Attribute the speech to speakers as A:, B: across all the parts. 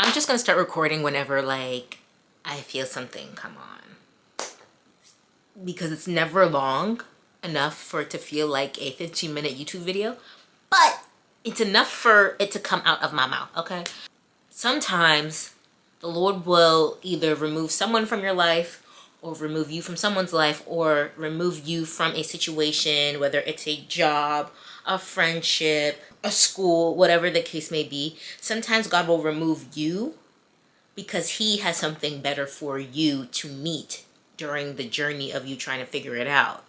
A: I'm just gonna start recording whenever like I feel something come on, because it's never long enough for it to feel like a 15-minute YouTube video, but it's enough for it to come out of my mouth. Okay, sometimes the Lord will either remove someone from your life, or remove you from someone's life, or remove you from a situation, whether it's a job, a friendship, a school, whatever the case may be. Sometimes God will remove you because he has something better for you to meet during the journey of you trying to figure it out.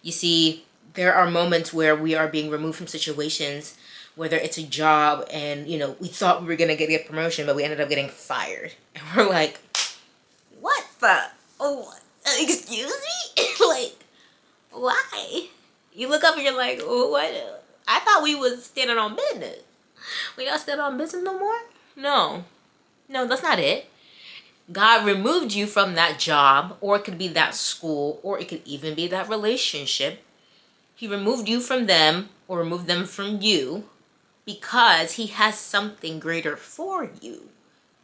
A: You see, there are moments where we are being removed from situations, whether it's a job and, you know, we thought we were going to get a promotion, but we ended up getting fired. And we're like, what the? Oh, excuse me? Like, why? You look up and you're like, oh, what? I thought we was standing on business. We not standing on business no more? No. No, that's not it. God removed you from that job, or it could be that school, or it could even be that relationship. He removed you from them, or removed them from you, because he has something greater for you.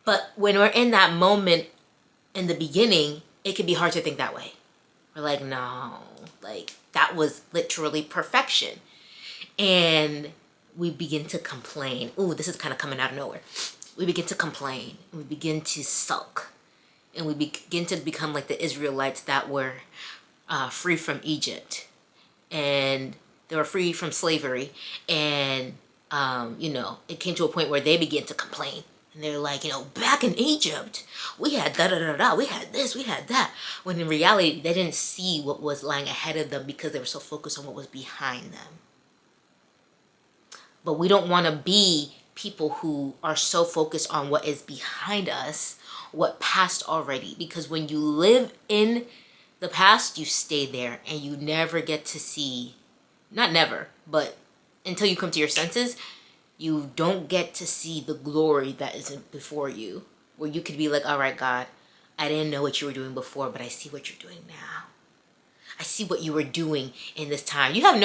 A: But when we're in that moment in the beginning, it can be hard to think that way. We're like, no, like that was literally perfection. And we begin to complain. Ooh, this is kind of coming out of nowhere. We begin to complain. We begin to sulk. And we begin to become like the Israelites that were free from Egypt. And they were free from slavery. And, you know, it came to a point where they began to complain. And they're like, you know, back in Egypt, we had da-da-da-da, we had this, we had that. When in reality, they didn't see what was lying ahead of them because they were so focused on what was behind them. But we don't want to be people who are so focused on what is behind us, what passed already. Because when you live in the past, you stay there and you never get to see, not never, but until you come to your senses, you don't get to see the glory that is before you. Where you could be like, all right, God, I didn't know what you were doing before, but I see what you're doing now. I see what you were doing in this time. You have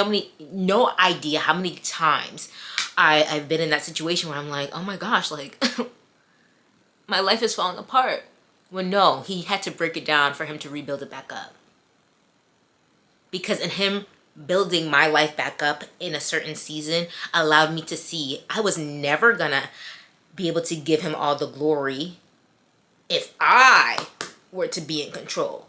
A: no idea how many times I've been in that situation where I'm like, oh my gosh, like my life is falling apart. Well, no, he had to break it down for him to rebuild it back up. Because in him building my life back up in a certain season allowed me to see I was never gonna be able to give him all the glory if I were to be in control.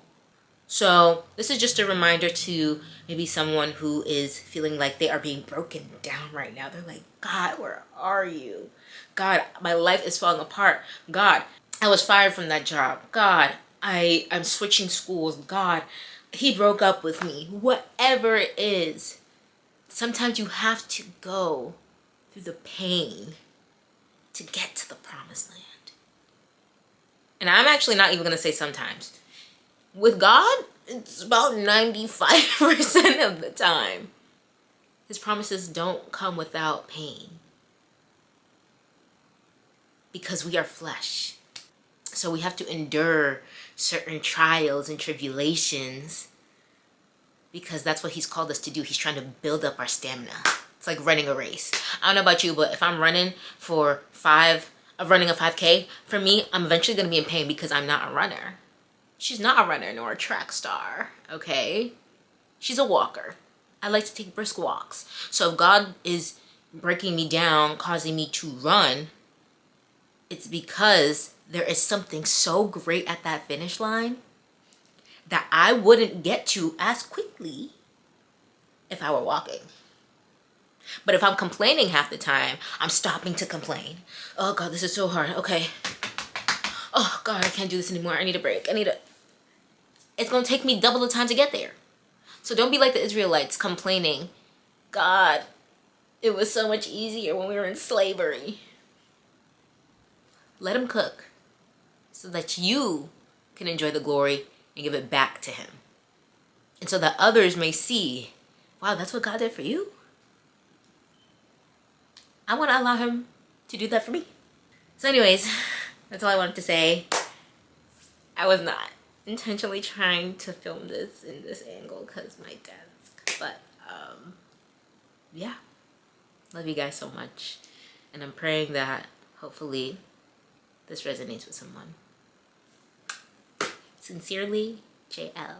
A: So this is just a reminder to maybe someone who is feeling like they are being broken down right now. They're like, God, where are you? God, my life is falling apart. God, I was fired from that job. God, I'm switching schools. God, he broke up with me. Whatever it is, sometimes you have to go through the pain to get to the promised land. And I'm actually not even going to say sometimes. With God, it's about 95% of the time. His promises don't come without pain. Because we are flesh. So we have to endure certain trials and tribulations. Because that's what he's called us to do. He's trying to build up our stamina. It's like running a race. I don't know about you, but if I'm running running a 5K, for me, I'm eventually going to be in pain because I'm not a runner. She's not a runner nor a track star, okay? She's a walker. I like to take brisk walks. So if God is breaking me down, causing me to run, it's because there is something so great at that finish line that I wouldn't get to as quickly if I were walking. But if I'm complaining half the time, I'm stopping to complain. Oh God, this is so hard. Okay. Oh God, I can't do this anymore. I need a break. It's going to take me double the time to get there. So don't be like the Israelites complaining, God, it was so much easier when we were in slavery. Let him cook so that you can enjoy the glory and give it back to him. And so that others may see, wow, that's what God did for you? I want to allow him to do that for me. So anyways, that's all I wanted to say. I was not intentionally trying to film this in this angle because my desk. But yeah, love you guys so much. And I'm praying that hopefully this resonates with someone. Sincerely, JL.